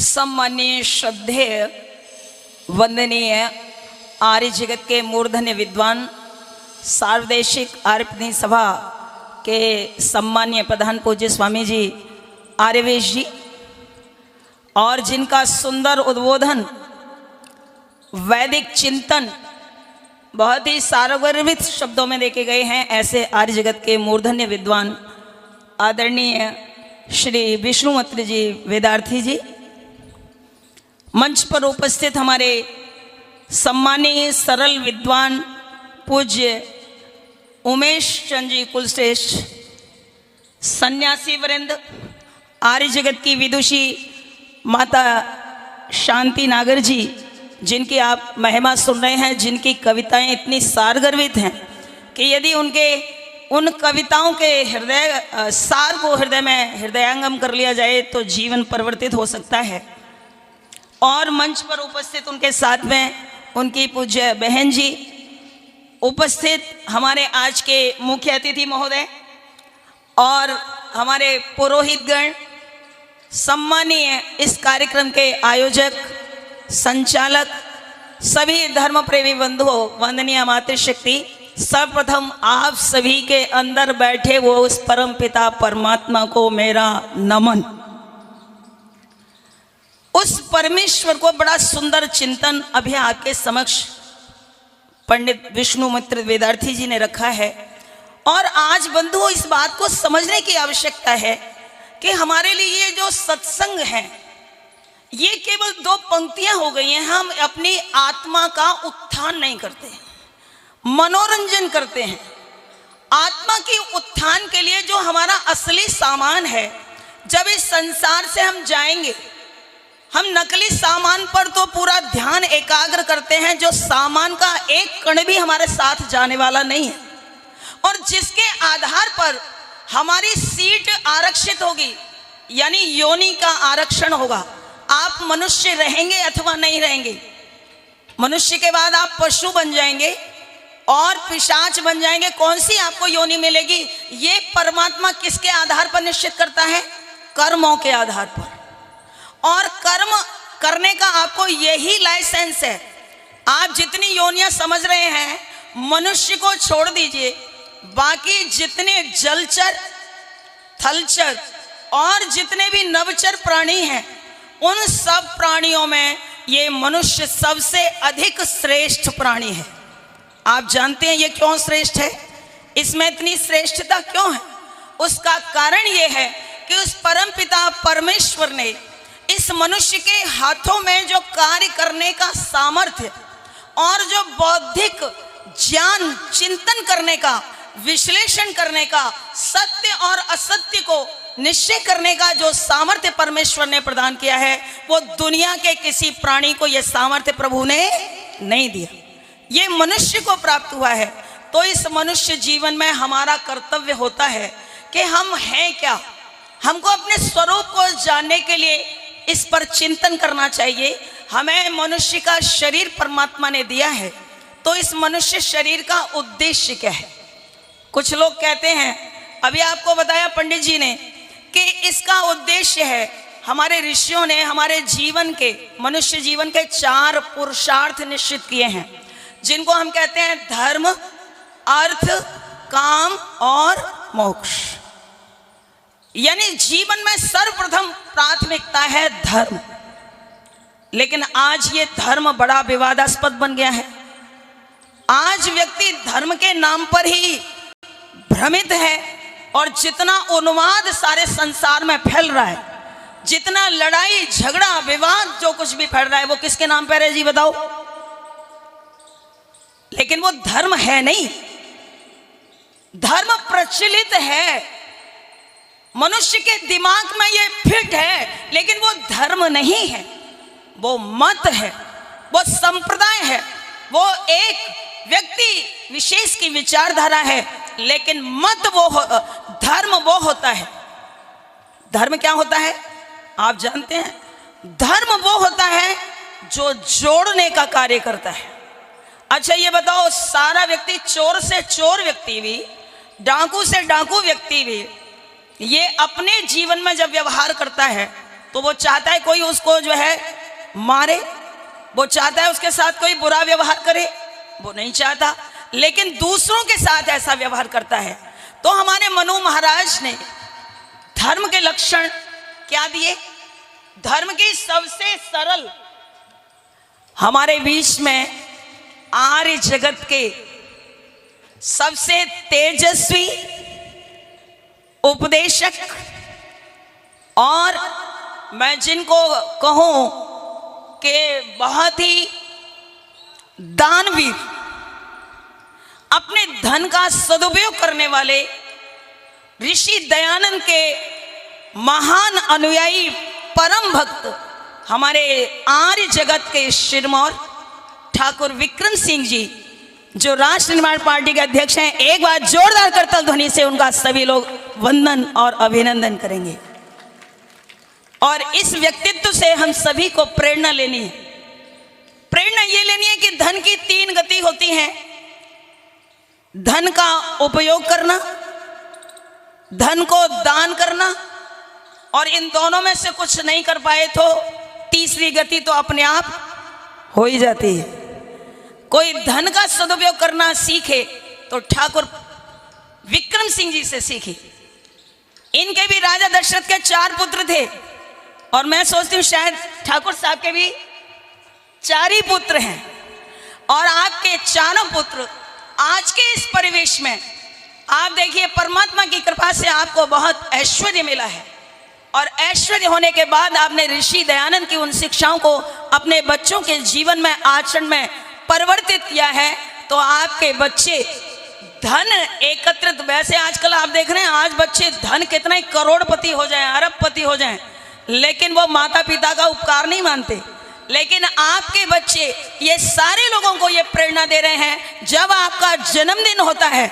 सम्माननीय श्रद्धेय वंदनीय आर्य जगत के मूर्धन्य विद्वान सार्वदेशिक आर्यपत्नी सभा के सम्माननीय प्रधान पूज्य स्वामी जी आर्यवेश जी, और जिनका सुंदर उद्बोधन वैदिक चिंतन बहुत ही सारगर्भित शब्दों में देखे गए हैं, ऐसे आर्य जगत के मूर्धन्य विद्वान आदरणीय श्री विष्णुमित्र जी वेदार्थी जी, मंच पर उपस्थित हमारे सम्मानीय सरल विद्वान पूज्य उमेश चंद जी कुलश्रेष्ठ, सन्यासी वृंद, आर्य जगत की विदुषी माता शांति नागर जी, जिनकी आप महिमा सुन रहे हैं, जिनकी कविताएं इतनी सारगर्भित हैं कि यदि उनके उन कविताओं के हृदय सार को हृदय में हृदयंगम कर लिया जाए तो जीवन परिवर्तित हो सकता है। और मंच पर उपस्थित उनके साथ में उनकी पूज्य बहन जी, उपस्थित हमारे आज के मुख्य अतिथि महोदय और हमारे पुरोहितगण, सम्मानीय इस कार्यक्रम के आयोजक, संचालक, सभी धर्म प्रेमी बंधुओं, वंदनीय मातृशक्ति, सर्वप्रथम आप सभी के अंदर बैठे वो उस परम पिता परमात्मा को मेरा नमन। उस परमेश्वर को बड़ा सुंदर चिंतन अभी आपके समक्ष पंडित विष्णुमित्र वेदार्थी जी ने रखा है। और आज बंधुओं इस बात को समझने की आवश्यकता है कि हमारे लिए ये जो सत्संग है ये केवल दो पंक्तियां हो गई हैं। हम अपनी आत्मा का उत्थान नहीं करते हैं, मनोरंजन करते हैं। आत्मा के उत्थान के लिए जो हमारा असली सामान है, जब इस संसार से हम जाएंगे, हम नकली सामान पर तो पूरा ध्यान एकाग्र करते हैं जो सामान का एक कण भी हमारे साथ जाने वाला नहीं है, और जिसके आधार पर हमारी सीट आरक्षित होगी, यानी योनि का आरक्षण होगा। आप मनुष्य रहेंगे अथवा नहीं रहेंगे। मनुष्य के बाद आप पशु बन जाएंगे और पिशाच बन जाएंगे। कौन सी आपको योनि मिलेगी, ये परमात्मा किसके आधार पर निश्चित करता है? कर्मों के आधार पर। और कर्म करने का आपको यही लाइसेंस है। आप जितनी योनियां समझ रहे हैं, मनुष्य को छोड़ दीजिए, बाकी जितने जलचर, थलचर और जितने भी नवचर प्राणी हैं, उन सब प्राणियों में ये मनुष्य सबसे अधिक श्रेष्ठ प्राणी है। आप जानते हैं ये क्यों श्रेष्ठ है? इसमें इतनी श्रेष्ठता क्यों है? उसका कारण ये है कि उस परम पिता परमेश्वर ने इस मनुष्य के हाथों में जो कार्य करने का सामर्थ्य और जो बौद्धिक ज्ञान, चिंतन करने का, विश्लेषण करने का, सत्य और असत्य को निश्चय करने का जो सामर्थ्य परमेश्वर ने प्रदान किया है, वो दुनिया के किसी प्राणी को यह सामर्थ्य प्रभु ने नहीं दिया। ये मनुष्य को प्राप्त हुआ है। तो इस मनुष्य जीवन में हमारा कर्तव्य होता है कि हम हैं क्या। हमको अपने स्वरूप को जानने के लिए इस पर चिंतन करना चाहिए। हमें मनुष्य का शरीर परमात्मा ने दिया है, तो इस मनुष्य शरीर का उद्देश्य क्या है? कुछ लोग कहते हैं, अभी आपको बताया पंडित जी ने कि इसका उद्देश्य है, हमारे ऋषियों ने हमारे जीवन के, मनुष्य जीवन के 4 पुरुषार्थ निश्चित किए हैं, जिनको हम कहते हैं धर्म, अर्थ, काम और मोक्ष। यानी जीवन में सर्वप्रथम प्राथमिकता है धर्म। लेकिन आज ये धर्म बड़ा विवादास्पद बन गया है। आज व्यक्ति धर्म के नाम पर ही भ्रमित है, और जितना उन्माद सारे संसार में फैल रहा है, जितना लड़ाई झगड़ा विवाद जो कुछ भी फैल रहा है, वो किसके नाम पर है जी बताओ? लेकिन वो धर्म है नहीं। धर्म प्रचलित है, मनुष्य के दिमाग में ये फिट है, लेकिन वो धर्म नहीं है, वो मत है, वो संप्रदाय है, वो एक व्यक्ति विशेष की विचारधारा है। लेकिन मत वो धर्म वो होता है। धर्म क्या होता है आप जानते हैं? धर्म वो होता है जो जोड़ने का कार्य करता है। अच्छा ये बताओ, सारा व्यक्ति, चोर से चोर व्यक्ति भी, डाकू से डाकू व्यक्ति भी, ये अपने जीवन में जब व्यवहार करता है तो वो चाहता है कोई उसको जो है मारे, वो चाहता है उसके साथ कोई बुरा व्यवहार करे, वो नहीं चाहता, लेकिन दूसरों के साथ ऐसा व्यवहार करता है। तो हमारे मनु महाराज ने धर्म के लक्षण क्या दिए? धर्म की सबसे सरल, हमारे बीच में आर्य जगत के सबसे तेजस्वी उपदेशक, और मैं जिनको कहूं कि बहुत ही दानवीर, अपने धन का सदुपयोग करने वाले ऋषि दयानंद के महान अनुयायी परम भक्त, हमारे आर्य जगत के शिरमौर ठाकुर विक्रम सिंह जी, जो राष्ट्र निर्माण पार्टी के अध्यक्ष हैं। एक बार जोरदार करताल ध्वनि से उनका सभी लोग वंदन और अभिनंदन करेंगे। और इस व्यक्तित्व से हम सभी को प्रेरणा लेनी है। प्रेरणा ये लेनी है कि धन की 3 गति होती हैं: धन का उपयोग करना, धन को दान करना, और इन दोनों में से कुछ नहीं कर पाए तो तीसरी गति तो अपने आप हो ही जाती है। कोई धन का सदुपयोग करना सीखे तो ठाकुर विक्रम सिंह जी से सीखे। इनके भी राजा दशरथ के 4 पुत्र थे, और मैं सोचती हूँ शायद ठाकुर साहब के भी 4 ही पुत्र हैं। और आपके 4 पुत्र आज के इस परिवेश में आप देखिए, परमात्मा की कृपा से आपको बहुत ऐश्वर्य मिला है, और ऐश्वर्य होने के बाद आपने ऋषि दयानंद की उन शिक्षाओं को अपने बच्चों के जीवन में, आचरण में परिवर्तित किया है। तो आपके बच्चे धन एकत्रित, वैसे आजकल आप देख रहे हैं आज बच्चे धन कितना ही करोड़पति हो जाएं, अरबपति हो जाएं, लेकिन वो माता पिता का उपकार नहीं मानते। लेकिन आपके बच्चे ये सारे लोगों को ये प्रेरणा दे रहे हैं। जब आपका जन्मदिन होता है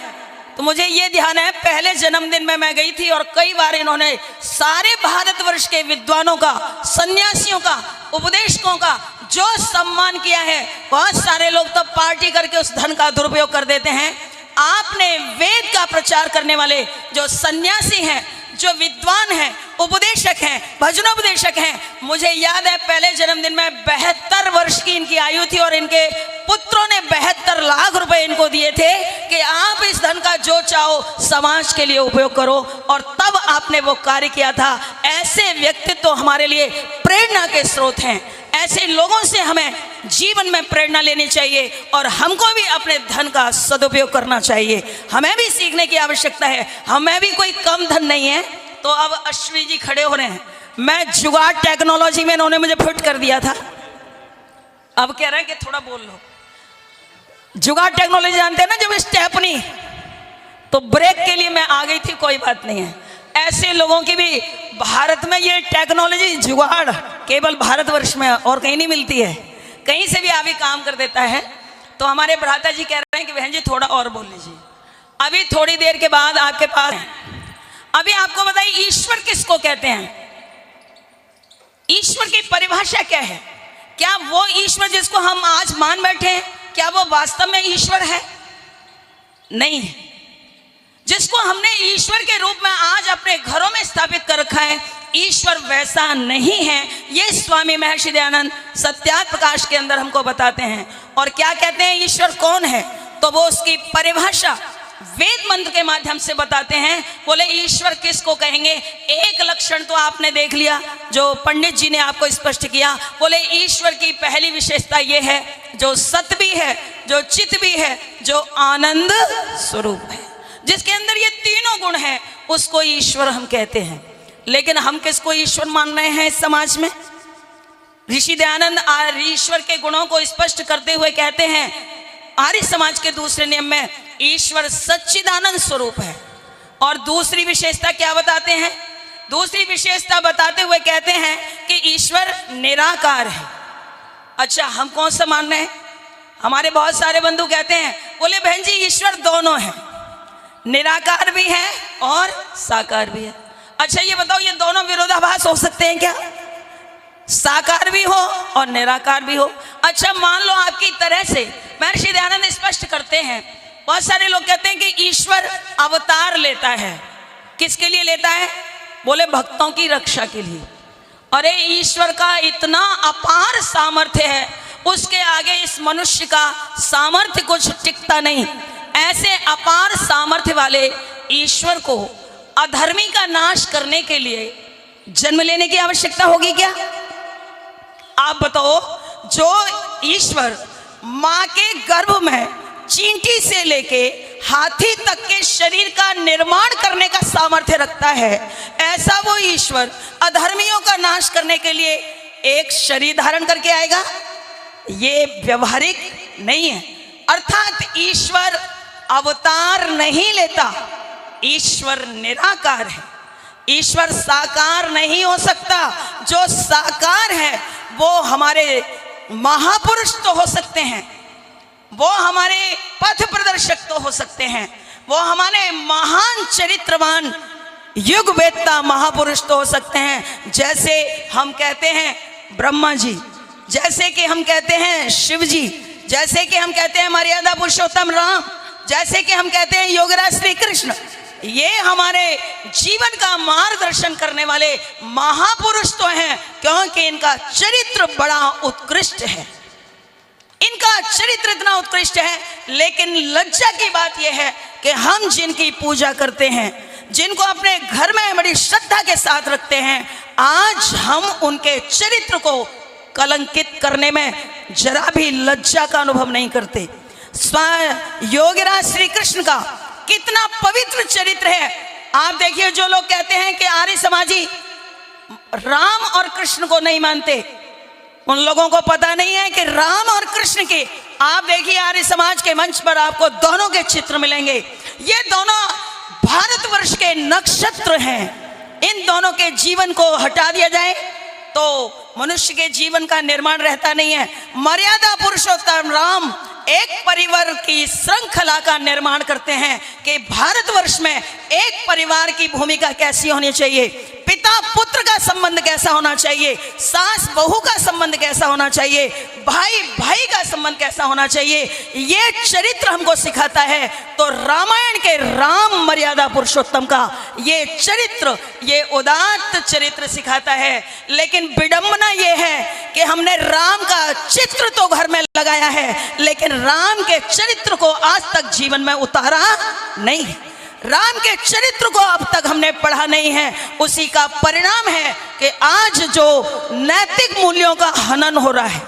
तो मुझे ये ध्यान है, पहले जन्मदिन में मैं गई थी और कई बार इन्होंने सारे भारतवर्ष के विद्वानों का, सन्यासियों का, उपदेशकों का जो सम्मान किया है। बहुत सारे लोग तो पार्टी करके उस धन का दुरुपयोग कर देते हैं। आपने वेद का प्रचार करने वाले जो सन्यासी हैं, जो विद्वान हैं, उपदेशक हैं, भजनोपदेशक हैं, मुझे याद है पहले जन्मदिन में 72 वर्ष की इनकी आयु थी और इनके पुत्रों ने 72 लाख रुपए इनको दिए थे कि आप इस धन का जो चाहो समाज के लिए उपयोग करो, और तब आपने वो कार्य किया था। ऐसे व्यक्तित्व तो हमारे लिए प्रेरणा के स्रोत हैं। ऐसे लोगों से हमें जीवन में प्रेरणा लेनी चाहिए, और हमको भी अपने धन का सदुपयोग करना चाहिए। हमें भी सीखने की आवश्यकता है। हमें भी कोई कम धन नहीं है। तो अब अश्विनी जी खड़े हो रहे हैं, मैं जुगाड़ टेक्नोलॉजी में इन्होंने मुझे फिट कर दिया था, अब कह रहे हैं कि थोड़ा बोल लो। जुगाड़ टेक्नोलॉजी जानते हैं ना, जब स्टेपनी, तो ब्रेक के लिए मैं आ गई थी, कोई बात नहीं है। ऐसे लोगों की भी भारत में ये टेक्नोलॉजी जुगाड़ केवल भारतवर्ष में और कहीं नहीं मिलती है, कहीं से भी आगे काम कर देता है। तो हमारे भ्राता जी कह रहे हैं कि बहन जी थोड़ा और बोल लीजिए, अभी थोड़ी देर के बाद आपके पास। अभी आपको बताइए ईश्वर किसको कहते हैं? ईश्वर की परिभाषा क्या है? क्या वो ईश्वर जिसको हम आज मान बैठे हैं, क्या वो वास्तव में ईश्वर है? नहीं है। जिसको हमने ईश्वर के रूप में आज अपने घरों में स्थापित कर रखा है, ईश्वर वैसा नहीं है। ये स्वामी महर्षि दयानंद सत्यार्थ प्रकाश के अंदर हमको बताते हैं। और क्या कहते हैं ईश्वर कौन है? तो वो उसकी परिभाषा वेद मंत्र के माध्यम से बताते हैं। बोले ईश्वर किसको कहेंगे? एक लक्षण तो आपने देख लिया जो पंडित जी ने आपको स्पष्ट किया। बोले ईश्वर की पहली विशेषता ये है, जो सत भी है, जो चित भी है, जो आनंद स्वरूप है, जिसके अंदर ये तीनों गुण हैं, उसको ईश्वर हम कहते हैं। लेकिन हम किसको ईश्वर मान रहे हैं इस समाज में? ऋषि दयानंद ईश्वर के गुणों को स्पष्ट करते हुए कहते हैं, आर्य समाज के दूसरे नियम में ईश्वर सच्चिदानंद स्वरूप है। और दूसरी विशेषता क्या बताते हैं? दूसरी विशेषता बताते हुए कहते हैं कि ईश्वर निराकार है। अच्छा, हम कौन सा मान रहे हैं? हमारे बहुत सारे बंधु कहते हैं, बोले बहन जी ईश्वर दोनों है, निराकार भी है और साकार भी है। अच्छा ये बताओ, ये दोनों विरोधाभास हो सकते हैं क्या? साकार भी हो और निराकार भी हो। अच्छा मान लो आपकी तरह से महर्षि दयानंद स्पष्ट करते हैं, बहुत सारे लोग कहते हैं कि ईश्वर अवतार लेता है। किसके लिए लेता है? बोले भक्तों की रक्षा के लिए। अरे ईश्वर का इतना अपार सामर्थ्य है, उसके आगे इस मनुष्य का सामर्थ्य कुछ टिकता नहीं। ऐसे अपार सामर्थ्य वाले ईश्वर को अधर्मी का नाश करने के लिए जन्म लेने की आवश्यकता होगी क्या? आप बताओ, जो ईश्वर मां के गर्भ में चींटी से लेके हाथी तक के शरीर का निर्माण करने का सामर्थ्य रखता है, ऐसा वो ईश्वर अधर्मियों का नाश करने के लिए एक शरीर धारण करके आएगा? ये व्यवहारिक नहीं है। अर्थात ईश्वर अवतार नहीं लेता, ईश्वर निराकार है। ईश्वर साकार नहीं हो सकता। जो साकार है वो हमारे महापुरुष तो हो सकते हैं, वो हमारे पथ प्रदर्शक तो हो सकते हैं, वो हमारे महान चरित्रवान युग वेत्ता महापुरुष तो हो सकते हैं। जैसे हम कहते हैं ब्रह्मा जी, जैसे कि हम कहते हैं शिव जी, जैसे कि हम कहते हैं मर्यादा पुरुषोत्तम राम, जैसे कि हम कहते हैं योगराज श्री कृष्ण। ये हमारे जीवन का मार्गदर्शन करने वाले महापुरुष तो हैं, क्योंकि इनका चरित्र बड़ा उत्कृष्ट है, इनका चरित्र इतना उत्कृष्ट है। लेकिन लज्जा की बात यह है कि हम जिनकी पूजा करते हैं, जिनको अपने घर में बड़ी श्रद्धा के साथ रखते हैं, आज हम उनके चरित्र को कलंकित करने में जरा भी लज्जा का अनुभव नहीं करते। योगराज श्री कृष्ण का कितना पवित्र चरित्र है। आप देखिए, जो लोग कहते हैं कि आर्य समाजी राम और कृष्ण को नहीं मानते, उन लोगों को पता नहीं है कि राम और कृष्ण के, आप देखिए आर्य समाज के मंच पर आपको दोनों के चित्र मिलेंगे। ये दोनों भारतवर्ष के नक्षत्र हैं। इन दोनों के जीवन को हटा दिया जाए तो मनुष्य के जीवन का निर्माण रहता नहीं है। मर्यादा पुरुषोत्तम राम एक परिवार की श्रृंखला का निर्माण करते हैं कि भारतवर्ष में एक परिवार की भूमिका कैसी होनी चाहिए, पिता पुत्र का संबंध कैसा होना चाहिए, सास बहू का संबंध कैसा होना चाहिए, भाई भाई का संबंध कैसा होना चाहिए, ये चरित्र हमको सिखाता है। तो रामायण के राम मर्यादा पुरुषोत्तम का ये चरित्र, ये उदात्त चरित्र सिखाता है। लेकिन विडंबना ये है कि हमने राम का चित्र तो घर में लगाया है, लेकिन राम के चरित्र को आज तक जीवन में उतारा नहीं है। राम के चरित्र को अब तक हमने पढ़ा नहीं है। उसी का परिणाम है कि आज जो नैतिक मूल्यों का हनन हो रहा है,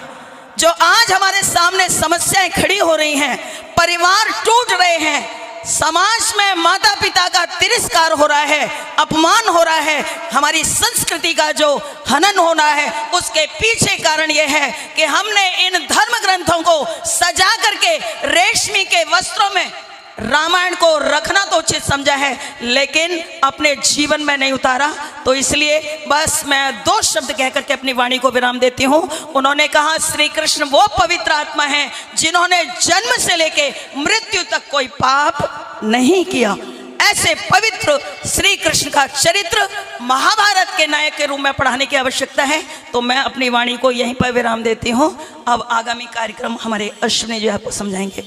जो आज हमारे सामने समस्याएं खड़ी हो रही हैं, परिवार टूट रहे हैं, समाज में माता पिता का तिरस्कार हो रहा है, अपमान हो रहा है, हमारी संस्कृति का जो हनन हो रहा है, उसके पीछे कारण यह है कि हमने इन धर्म ग्रंथों को सजा करके रेशमी के वस्त्रों में रामायण को रखना तो उचित समझा है, लेकिन अपने जीवन में नहीं उतारा। तो इसलिए बस मैं दो शब्द कहकर के अपनी वाणी को विराम देती हूँ। उन्होंने कहा श्री कृष्ण वो पवित्र आत्मा है जिन्होंने जन्म से लेके मृत्यु तक कोई पाप नहीं किया। ऐसे पवित्र श्री कृष्ण का चरित्र महाभारत के नायक के रूप में पढ़ाने की आवश्यकता है। तो मैं अपनी वाणी को यहीं पर विराम देती हूँ। अब आगामी कार्यक्रम हमारे अश्विनी जी आपको समझाएंगे।